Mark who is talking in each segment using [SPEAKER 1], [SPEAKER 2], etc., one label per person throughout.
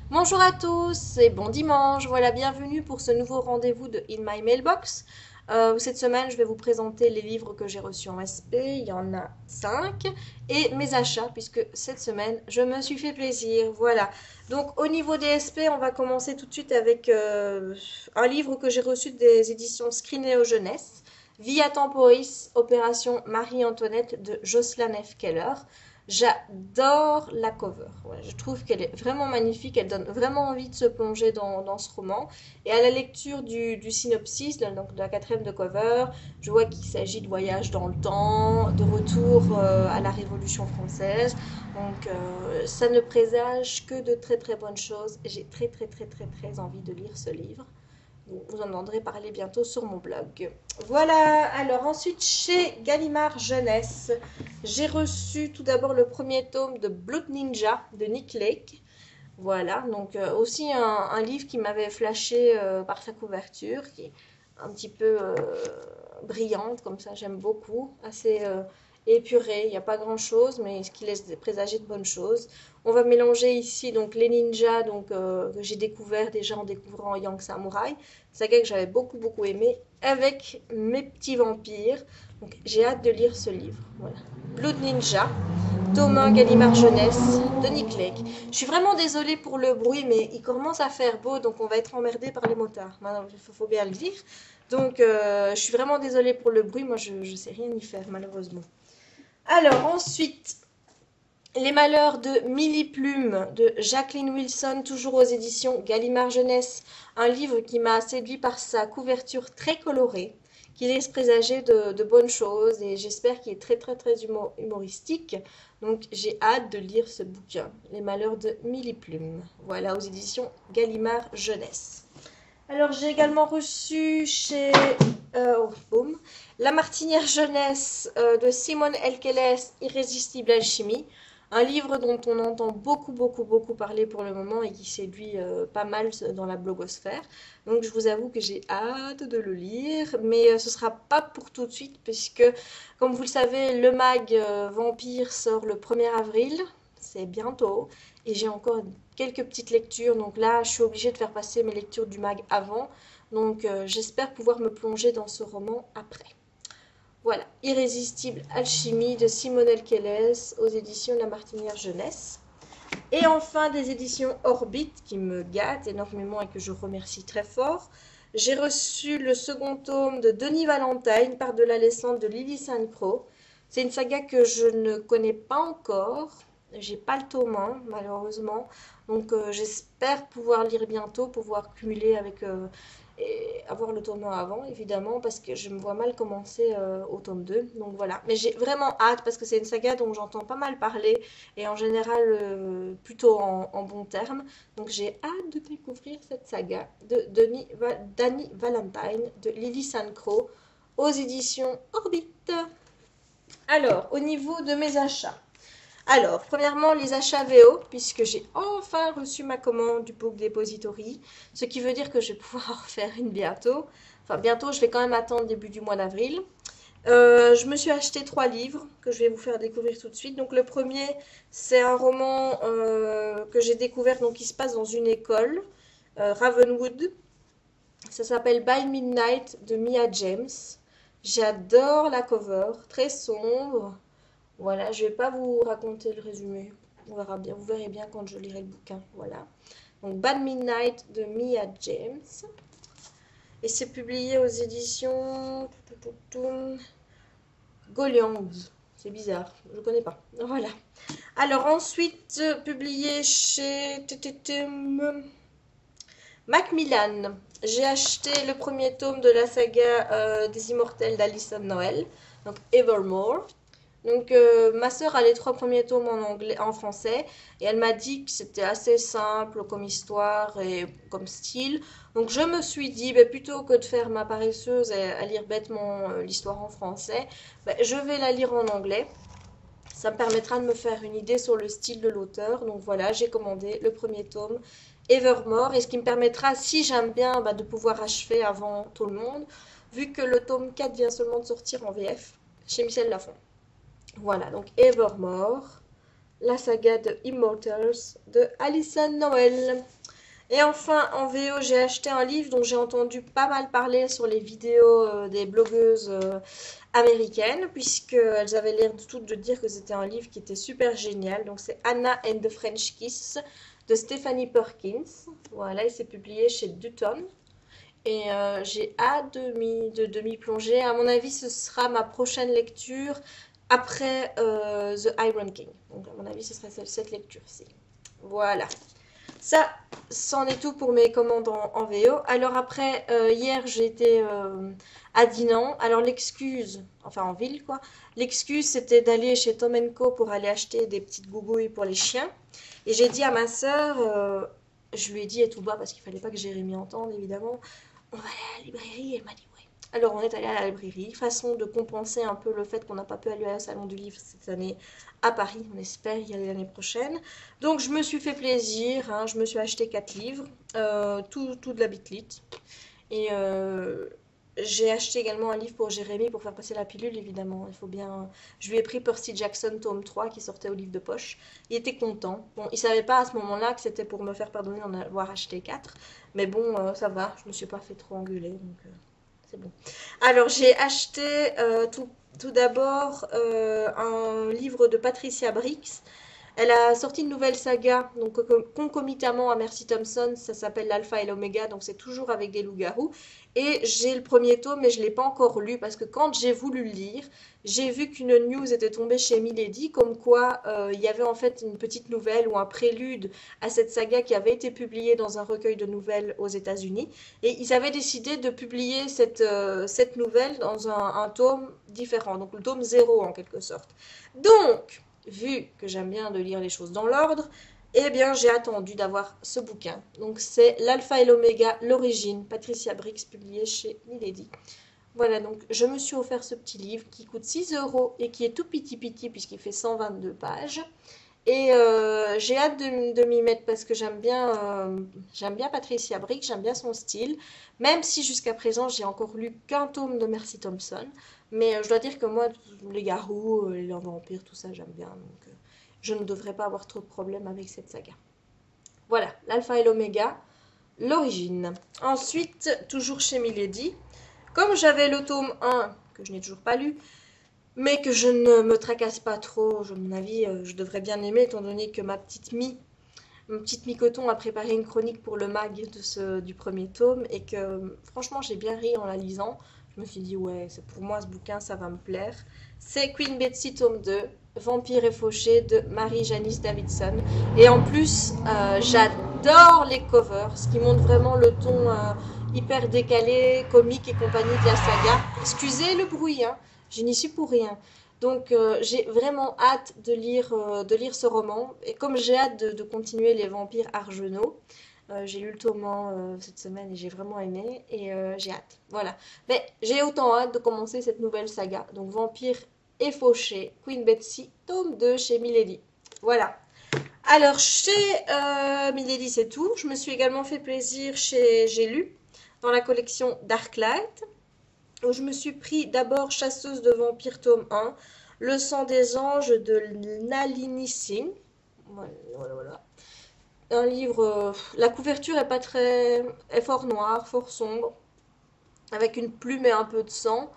[SPEAKER 1] Bonjour à tous et bon dimanche. Voilà, bienvenue pour ce nouveau rendez-vous de In My Mailbox. Cette semaine, je vais vous présenter les livres que j'ai reçus en SP. Il y en a 5 et mes achats, puisque cette semaine, je me suis fait plaisir. Voilà. Donc, au niveau des SP, on va commencer tout de suite avec un livre que j'ai reçu des éditions Scrinéo Jeunesse. Via Temporis, Opération Marie-Antoinette de Jocelyn F. Keller. J'adore la cover. Ouais, je trouve qu'elle est vraiment magnifique. Elle donne vraiment envie de se plonger dans ce roman. Et à la lecture du synopsis, donc de la quatrième de cover, je vois qu'il s'agit de voyage dans le temps, de retour à la Révolution française. Donc ça ne présage que de très très bonnes choses. J'ai très très très très très envie de lire ce livre. Vous en entendrez parler bientôt sur mon blog. Voilà, alors ensuite chez Gallimard Jeunesse, j'ai reçu tout d'abord le premier tome de Blood Ninja de Nick Lake. Voilà, donc aussi un livre qui m'avait flashé par sa couverture, qui est un petit peu brillante, comme ça j'aime beaucoup, assez épuré, il n'y a pas grand chose, mais ce qui laisse présager de bonnes choses. On va mélanger ici donc les ninjas que j'ai découvert déjà en découvrant Young Samurai, saga que j'avais beaucoup beaucoup aimé, avec mes petits vampires. Donc j'ai hâte de lire ce livre. Voilà. Blood Ninja, Thomas Gallimard Jeunesse, de Nick Lake. Je suis vraiment désolée pour le bruit, mais il commence à faire beau, donc on va être emmerdé par les motards. Il faut bien le dire. Donc, je suis vraiment désolée pour le bruit. Moi, je ne sais rien y faire, malheureusement. Alors, ensuite, Les Malheurs de Millie Plume de Jacqueline Wilson, toujours aux éditions Gallimard Jeunesse. Un livre qui m'a séduit par sa couverture très colorée, qui laisse présager de bonnes choses et j'espère qu'il est très très très humoristique. Donc j'ai hâte de lire ce bouquin, Les Malheurs de Millie Plume. Voilà, aux éditions Gallimard Jeunesse. Alors j'ai également reçu chez boum, La Martinière Jeunesse de Simone Elkeles, Irrésistible Alchimie. Un livre dont on entend beaucoup, beaucoup, beaucoup parler pour le moment et qui séduit pas mal dans la blogosphère. Donc je vous avoue que j'ai hâte de le lire, mais ce sera pas pour tout de suite, puisque, comme vous le savez, le mag Vampire sort le 1er avril, c'est bientôt, et j'ai encore quelques petites lectures, donc là je suis obligée de faire passer mes lectures du mag avant, donc j'espère pouvoir me plonger dans ce roman après. Voilà, Irrésistible Alchimie de Simone Elkeles aux éditions La Martinière Jeunesse. Et enfin des éditions Orbit qui me gâtent énormément et que je remercie très fort. J'ai reçu le second tome de Denis Valentine, Par de la descente de Lily Sainte-Croix. C'est une saga que je ne connais pas encore. J'ai pas le tome 1, malheureusement. Donc j'espère pouvoir lire bientôt, pouvoir cumuler avec et avoir le tome 1 avant, évidemment, parce que je me vois mal commencer au tome 2. Donc voilà. Mais j'ai vraiment hâte parce que c'est une saga dont j'entends pas mal parler et en général plutôt en bons termes. Donc j'ai hâte de découvrir cette saga de Danny Valentine de Lily Sainte-Croix aux éditions Orbit. Alors, au niveau de mes achats. Alors, premièrement, les achats VO, puisque j'ai enfin reçu ma commande du Book Depository, ce qui veut dire que je vais pouvoir en faire une bientôt. Enfin, bientôt, je vais quand même attendre début du mois d'avril. Je me suis acheté 3 livres que je vais vous faire découvrir tout de suite. Donc le premier, c'est un roman que j'ai découvert, donc qui se passe dans une école, Ravenwood. Ça s'appelle By Midnight de Mia James. J'adore la cover, très sombre. Voilà, je vais pas vous raconter le résumé. On verra bien, vous verrez bien quand je lirai le bouquin. Voilà. Donc Bad Midnight de Mia James. Et c'est publié aux éditions Goliand. C'est bizarre, je connais pas. Voilà. Alors ensuite, publié chez Macmillan. J'ai acheté le premier tome de la saga des Immortels d'Alison Noël, donc Evermore. Donc ma sœur a les 3 premiers tomes en anglais, en français, et elle m'a dit que c'était assez simple comme histoire et comme style. Donc je me suis dit, bah, plutôt que de faire ma paresseuse et à lire bêtement l'histoire en français, bah, je vais la lire en anglais. Ça me permettra de me faire une idée sur le style de l'auteur. Donc voilà, j'ai commandé le premier tome, Evermore, et ce qui me permettra, si j'aime bien, bah, de pouvoir achever avant tout le monde, vu que le tome 4 vient seulement de sortir en VF chez Michel Lafon. Voilà, donc Evermore. la saga de Immortals de Alison Noël. Et enfin, en VO, j'ai acheté un livre dont j'ai entendu pas mal parler sur les vidéos des blogueuses américaines, puisqu'elles avaient l'air toutes de dire que c'était un livre qui était super génial. Donc c'est Anna and the French Kiss de Stephanie Perkins. Voilà, il s'est publié chez Dutton. Et j'ai hâte de m'y plonger. À mon avis, ce sera ma prochaine lecture après The Iron King. Donc à mon avis, ce sera cette lecture-ci. Voilà. Ça, c'en est tout pour mes commandes en VO. Alors après, hier, j'ai été à Dinan. Alors l'excuse, enfin en ville quoi, l'excuse c'était d'aller chez Tom Co pour aller acheter des petites gougouilles pour les chiens. Et j'ai dit à ma sœur, je lui ai dit à tout bas parce qu'il fallait pas que Jérémy entende évidemment, on va aller à la librairie. Et elle m'a dit oui. Alors on est allé à la librairie, façon de compenser un peu le fait qu'on n'a pas pu aller au salon du livre cette année à Paris. On espère y aller l'année prochaine. Donc je me suis fait plaisir, hein, je me suis acheté 4 livres, tout de la Bitlit. Et j'ai acheté également un livre pour Jérémy pour faire passer la pilule, évidemment. Il faut bien. Je lui ai pris Percy Jackson tome 3 qui sortait au livre de poche. Il était content. Bon, il savait pas à ce moment-là que c'était pour me faire pardonner d'en avoir acheté 4. Mais bon, ça va, je me suis pas fait trop engueuler, donc c'est bon. Alors j'ai acheté tout d'abord un livre de Patricia Briggs. Elle a sorti une nouvelle saga, donc concomitamment à Mercy Thompson, ça s'appelle l'Alpha et l'Oméga, donc c'est toujours avec des loups-garous. Et j'ai le premier tome, mais je ne l'ai pas encore lu, parce que quand j'ai voulu le lire, j'ai vu qu'une news était tombée chez Milady, comme quoi il y avait en fait une petite nouvelle ou un prélude à cette saga qui avait été publiée dans un recueil de nouvelles aux États-Unis. Et ils avaient décidé de publier cette nouvelle dans un tome différent, donc le tome 0 en quelque sorte. Donc, vu que j'aime bien de lire les choses dans l'ordre, eh bien j'ai attendu d'avoir ce bouquin. Donc c'est l'Alpha et l'Oméga, l'origine, Patricia Briggs, publié chez Milady. Voilà, donc je me suis offert ce petit livre qui coûte 6 € et qui est tout petit puisqu'il fait 122 pages. Et j'ai hâte de m'y mettre parce que j'aime bien Patricia Briggs, j'aime bien son style. Même si jusqu'à présent j'ai encore lu qu'un tome de Mercy Thompson. Mais je dois dire que moi, les garous, les vampires, tout ça, j'aime bien. Donc je ne devrais pas avoir trop de problèmes avec cette saga. Voilà, l'Alpha et l'Oméga, l'origine. Ensuite, toujours chez Milady, comme j'avais le tome 1, que je n'ai toujours pas lu, mais que je ne me tracasse pas trop, à mon avis, je devrais bien aimer, étant donné que ma petite mi-coton a préparé une chronique pour le mag du premier tome, et que franchement j'ai bien ri en la lisant. Je me suis dit, ouais, c'est pour moi ce bouquin, ça va me plaire. C'est Queen Betsy tome 2, Vampire et Fauché de Marie-Janice Davidson. Et en plus, j'adore les covers, ce qui montre vraiment le ton hyper décalé, comique et compagnie de la saga. Excusez le bruit, hein, je n'y suis pour rien. Donc j'ai vraiment hâte de lire ce roman. Et comme j'ai hâte de continuer les vampires argenaux, j'ai lu le tome 1 cette semaine et j'ai vraiment aimé. Et j'ai hâte. Voilà. Mais j'ai autant hâte de commencer cette nouvelle saga. Donc Vampire et Fauché, Queen Betsy, tome 2 chez Milady. Voilà. Alors chez Milady c'est tout. Je me suis également fait plaisir j'ai lu dans la collection Darklight, où je me suis pris d'abord Chasseuse de vampires tome 1, Le sang des anges de Nalini Singh. Voilà. Un livre, la couverture est pas très, est fort noire, fort sombre, avec une plume et un peu de sang.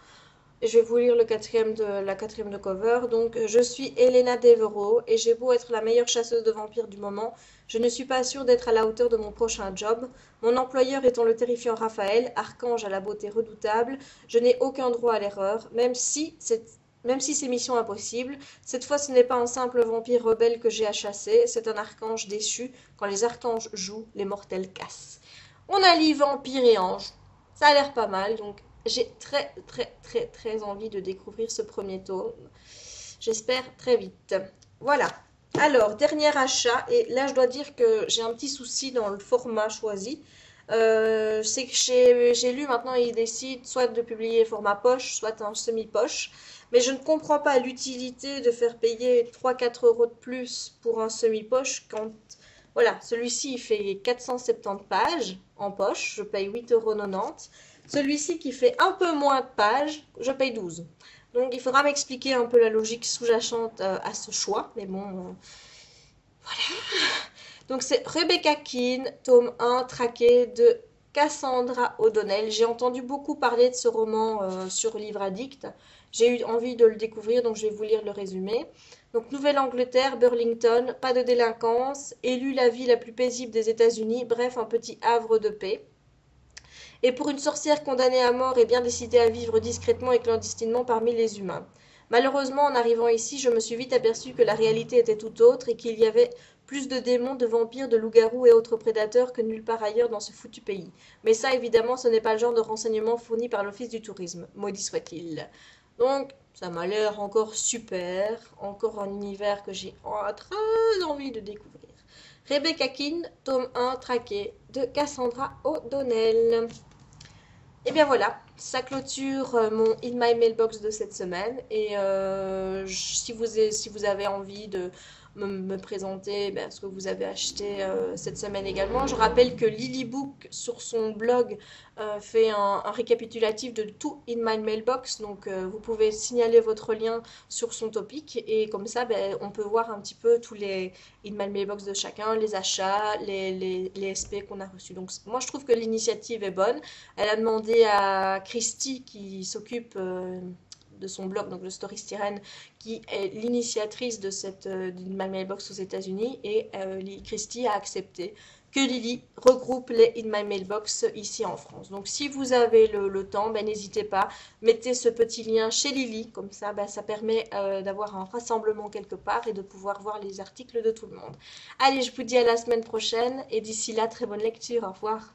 [SPEAKER 1] Et je vais vous lire la quatrième de cover. Donc, je suis Elena Devereaux et j'ai beau être la meilleure chasseuse de vampires du moment, je ne suis pas sûre d'être à la hauteur de mon prochain job. Mon employeur étant le terrifiant Raphaël, archange à la beauté redoutable, je n'ai aucun droit à l'erreur, même si c'est mission impossible. Cette fois, ce n'est pas un simple vampire rebelle que j'ai à chasser, c'est un archange déchu. Quand les archanges jouent, les mortels cassent. On allie vampire et ange. Ça a l'air pas mal, donc j'ai très envie de découvrir ce premier tome. J'espère très vite. Voilà. Alors, dernier achat, et là je dois dire que j'ai un petit souci dans le format choisi. C'est que j'ai lu maintenant, il décide soit de publier format poche, soit un semi-poche. Mais je ne comprends pas l'utilité de faire payer 3-4 € de plus pour un semi-poche quand, voilà, celui-ci il fait 470 pages en poche, je paye 8,90 €. Celui-ci qui fait un peu moins de pages, je paye 12. Donc il faudra m'expliquer un peu la logique sous-jacente à ce choix. Mais bon, voilà. Donc c'est Rebecca Keane, tome 1, traqué de Cassandra O'Donnell. J'ai entendu beaucoup parler de ce roman sur Livre Addict. J'ai eu envie de le découvrir, donc je vais vous lire le résumé. Donc Nouvelle-Angleterre, Burlington, pas de délinquance, élue la ville la plus paisible des États-Unis, bref, un petit havre de paix. Et pour une sorcière condamnée à mort et bien décidée à vivre discrètement et clandestinement parmi les humains. Malheureusement, en arrivant ici, je me suis vite aperçu que la réalité était tout autre et qu'il y avait plus de démons, de vampires, de loups-garous et autres prédateurs que nulle part ailleurs dans ce foutu pays. Mais ça, évidemment, ce n'est pas le genre de renseignement fourni par l'Office du tourisme, maudit soit-il. Donc, ça m'a l'air encore super, encore un univers que j'ai très envie de découvrir. Rebecca Keane, tome 1, traqué de Cassandra O'Donnell. Et bien voilà, ça clôture mon In My Mailbox de cette semaine. Et si vous avez envie de me présenter ce que vous avez acheté cette semaine également, je rappelle que Lilybook sur son blog fait un récapitulatif de tout In My Mailbox. Donc vous pouvez signaler votre lien sur son topic et comme ça on peut voir un petit peu tous les In My Mailbox de chacun, les achats, les SP qu'on a reçus. Donc moi je trouve que l'initiative est bonne. Elle a demandé à Christy, qui s'occupe de son blog, donc le Story Styren, qui est l'initiatrice de cette My Mailbox aux États-Unis, et Christy a accepté que Lily regroupe les In My Mailbox ici en France. Donc si vous avez le temps, n'hésitez pas, mettez ce petit lien chez Lily, comme ça ça permet d'avoir un rassemblement quelque part et de pouvoir voir les articles de tout le monde. Allez, je vous dis à la semaine prochaine, et d'ici là, très bonne lecture, au revoir.